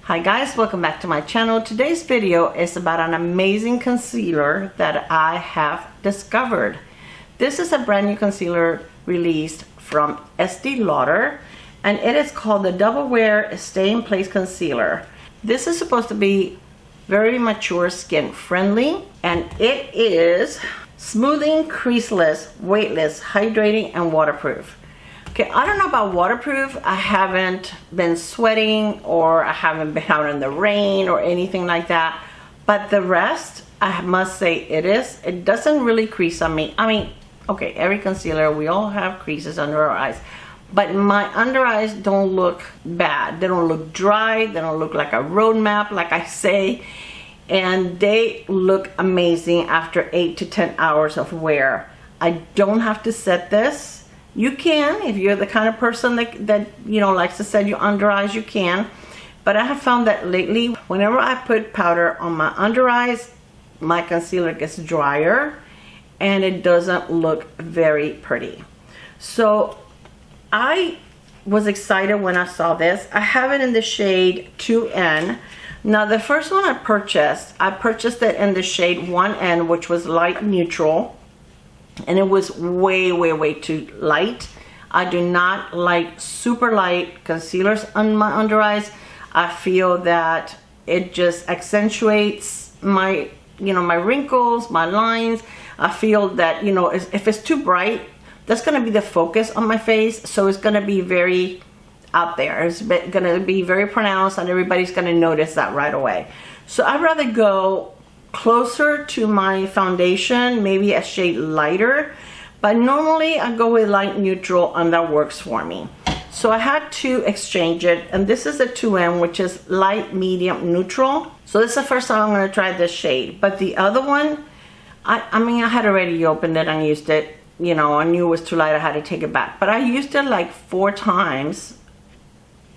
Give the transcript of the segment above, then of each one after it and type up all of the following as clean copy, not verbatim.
Hi guys, welcome back to my channel. Today's video is about an amazing concealer that I have discovered. This is a brand new concealer released from ESTEE Lauder, and it is called the Double Wear Stay in Place Concealer. This is supposed to be very mature skin friendly, and it is smoothing, creaseless, weightless, hydrating, and waterproof. Okay, I don't know about waterproof. I haven't been sweating or I haven't been out in the rain or anything like that. But the rest, I must say it doesn't really crease on me. I mean, okay, every concealer, we all have creases under our eyes. But my under eyes don't look bad. They don't look dry. They don't look like a road map, like I say. And they look amazing after 8 to 10 hours of wear. I don't have to set this. You can, if you're the kind of person that you know likes to set your under eyes, you can. But I have found that lately, whenever I put powder on my under eyes, my concealer gets drier and it doesn't look very pretty. So I was excited when I saw this. I have it in the shade 2N. Now the first one I purchased it in the shade 1N, which was light neutral. And it was way too light. I do not like super light concealers on my under eyes. I feel that it just accentuates my, my wrinkles, my lines. I feel that, if it's too bright, that's gonna be the focus on my face. So it's gonna be very out there. It's gonna be very pronounced and everybody's gonna notice that right away. So I'd rather go closer to my foundation, maybe a shade lighter, but normally I go with light neutral and that works for me. So I had to exchange it, and this is a 2N, which is light medium neutral. So this is the first time I'm going to try this shade, but the other one, I mean I had already opened it and used it, I knew it was too light, I had to take it back, but I used it like 4 times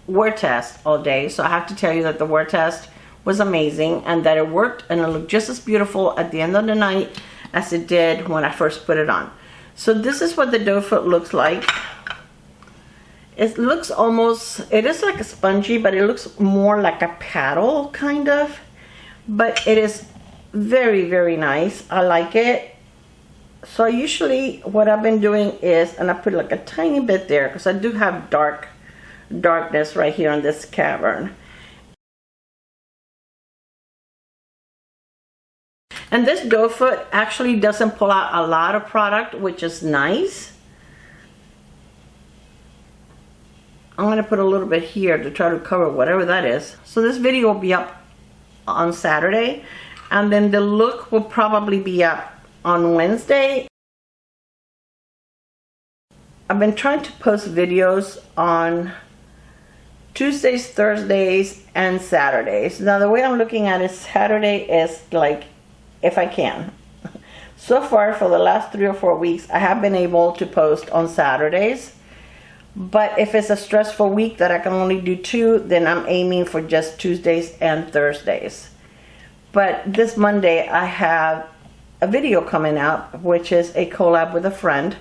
wear test all day. So I have to tell you that the wear test was amazing and that it worked, and it looked just as beautiful at the end of the night as it did when I first put it on. So this is what the doe foot looks like. It looks it is like a spongy, but it looks more like a paddle kind of, but it is very nice. I like it. So usually what I've been doing is, and I put like a tiny bit there because I do have darkness right here on this cavern. And this doe foot actually doesn't pull out a lot of product, which is nice. I'm going to put a little bit here to try to cover whatever that is. So this video will be up on Saturday, and then the look will probably be up on Wednesday. I've been trying to post videos on Tuesdays, Thursdays, and Saturdays. Now the way I'm looking at it, Saturday is like, if I can. So far for the last 3 or 4 weeks, I have been able to post on Saturdays. But if it's a stressful week that I can only do 2, then I'm aiming for just Tuesdays and Thursdays. But this Monday I have a video coming out, which is a collab with a friend.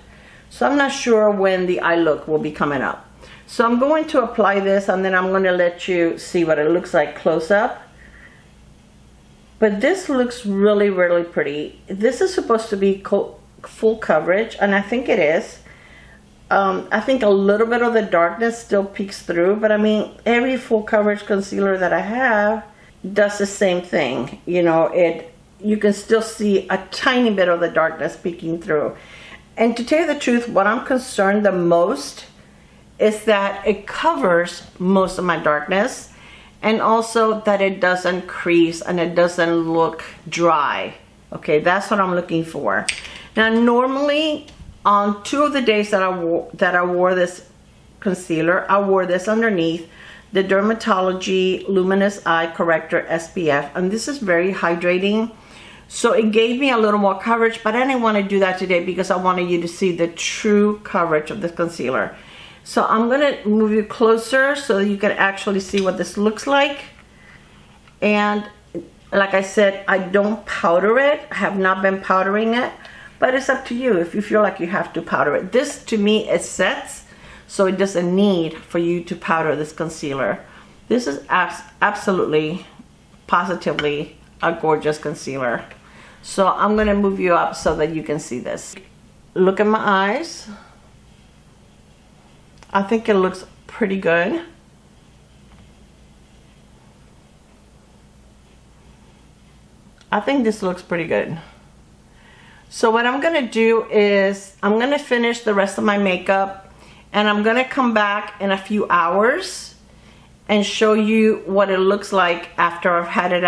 So I'm not sure when the eye look will be coming up. So I'm going to apply this and then I'm going to let you see what it looks like close up. But this looks really pretty. This is supposed to be full coverage, and I think it is. I think a little bit of the darkness still peeks through, but I mean, every full coverage concealer that I have does the same thing. You can still see a tiny bit of the darkness peeking through. And to tell you the truth, what I'm concerned the most is that it covers most of my darkness, and also that it doesn't crease and it doesn't look dry. Okay, that's what I'm looking for. Now normally on 2 of the days that I wore this concealer, I wore this underneath the Dermatology Luminous Eye Corrector SPF, and this is very hydrating. So it gave me a little more coverage, but I didn't want to do that today because I wanted you to see the true coverage of this concealer. So I'm going to move you closer so that you can actually see what this looks like. And like I said, I don't powder it. I have not been powdering it, but it's up to you if you feel like you have to powder it. This to me, it sets, so it doesn't need for you to powder this concealer. This is absolutely, positively a gorgeous concealer. So I'm gonna move you up so that you can see this. Look at my eyes. I think it looks pretty good. I think this looks pretty good. So what I'm gonna do is I'm gonna finish the rest of my makeup, and I'm gonna come back in a few hours and show you what it looks like after I've had it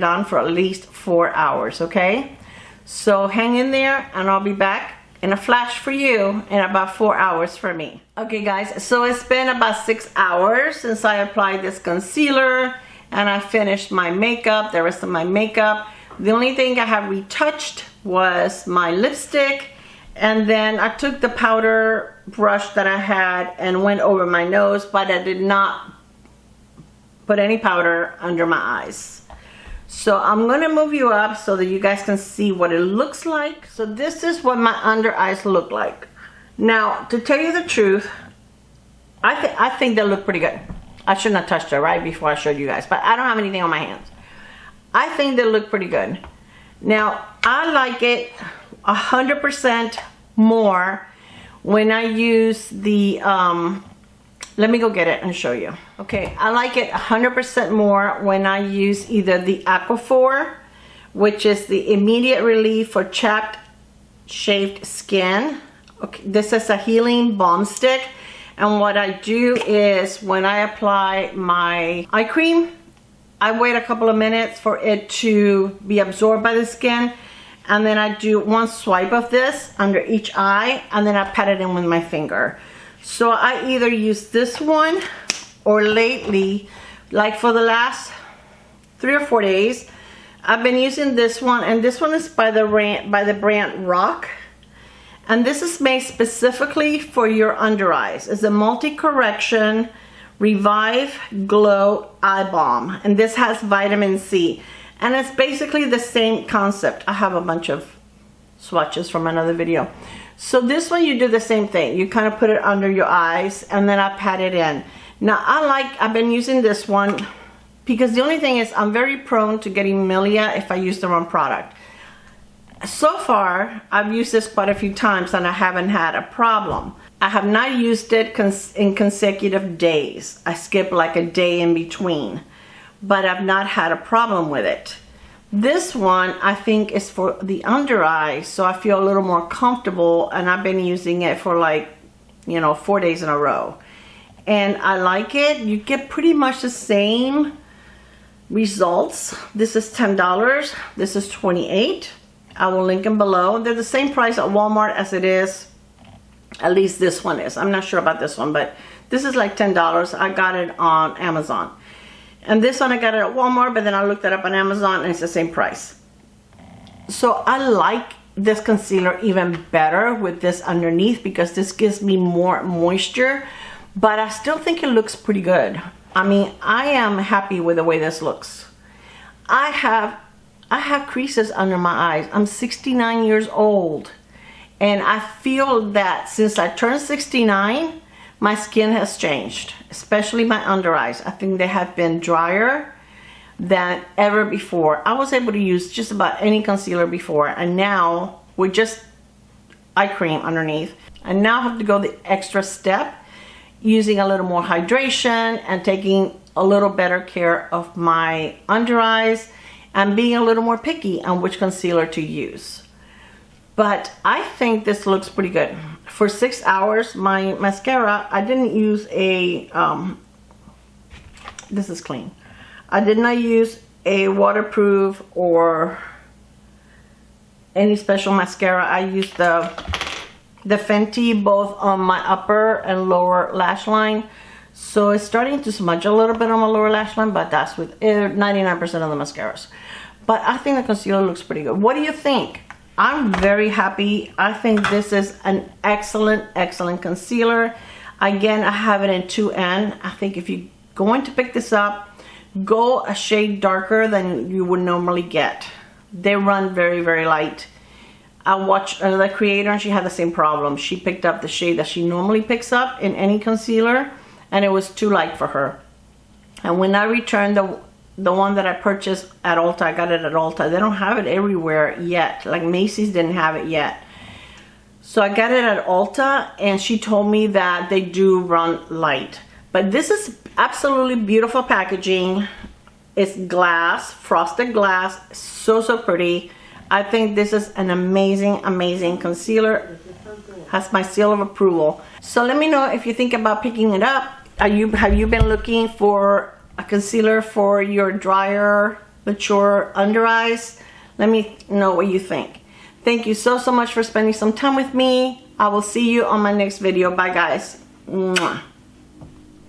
on for at least 4 hours, okay? So hang in there and I'll be back in a flash for you in about 4 hours for me. Okay guys, so it's been about 6 hours since I applied this concealer and I finished my makeup, the rest of my makeup. The only thing I have retouched was my lipstick, and then I took the powder brush that I had and went over my nose, but I did not put any powder under my eyes. So I'm gonna move you up so that you guys can see what it looks like. So this is what my under eyes look like. Now, to tell you the truth, I think they look pretty good. I shouldn't have touched it right before I showed you guys, but I don't have anything on my hands. I think they look pretty good. Now, I like it 100% more when I use the, let me go get it and show you. Okay, I like it 100% more when I use either the Aquaphor, which is the immediate relief for chapped, shaved skin. Okay, this is a healing balm stick. And what I do is when I apply my eye cream, I wait a couple of minutes for it to be absorbed by the skin, and then I do one swipe of this under each eye, and then I pat it in with my finger. So I either use this one, or lately, like for the last 3 or 4 days, I've been using this one, and this one is by the brand Rock. And this is made specifically for your under eyes. It's a multi-correction Revive Glow Eye Balm, and this has vitamin C, and it's basically the same concept. I have a bunch of swatches from another video. So this one, you do the same thing. You kind of put it under your eyes, and then I pat it in. Now I've been using this one because the only thing is I'm very prone to getting milia if I use the wrong product. So far, I've used this quite a few times and I haven't had a problem. I have not used it in consecutive days. I skip like a day in between, but I've not had a problem with it. This one, I think, is for the under eye, so I feel a little more comfortable, and I've been using it for like, 4 days in a row. And I like it. You get pretty much the same results. This is $10. This is $28. I will link them below. They're the same price at Walmart as it is. At least this one is. I'm not sure about this one, but this is like $10. I got it on Amazon. And this one I got it at Walmart, but then I looked it up on Amazon and it's the same price. So I like this concealer even better with this underneath because this gives me more moisture, but I still think it looks pretty good. I mean, I am happy with the way this looks. I have creases under my eyes. I'm 69 years old, and I feel that since I turned 69, my skin has changed, especially my under eyes. I think they have been drier than ever before. I was able to use just about any concealer before, and now with just eye cream underneath, I now have to go the extra step, using a little more hydration and taking a little better care of my under eyes, and being a little more picky on which concealer to use. But I think this looks pretty good. For 6 hours, my mascara, I didn't use a, this is clean. I did not use a waterproof or any special mascara. I used the Fenty both on my upper and lower lash line. So it's starting to smudge a little bit on my lower lash line, but that's with 99% of the mascaras. But I think the concealer looks pretty good. What do you think? I'm very happy. I think this is an excellent, excellent concealer. Again, I have it in 2N. I think if you're going to pick this up, go a shade darker than you would normally get. They run very, very light. I watched another creator and she had the same problem. She picked up the shade that she normally picks up in any concealer, and it was too light for her. And when I returned the one that I purchased at Ulta, I got it at Ulta. They don't have it everywhere yet. Like Macy's didn't have it yet. So I got it at Ulta, and she told me that they do run light. But this is absolutely beautiful packaging. It's glass, frosted glass, so pretty. I think this is an amazing concealer. Has my seal of approval. So let me know if you think about picking it up. Have you been looking for a concealer for your drier, mature under eyes? Let me know what you think. Thank you so much for spending some time with me. I will see you on my next video. Bye guys. Mwah.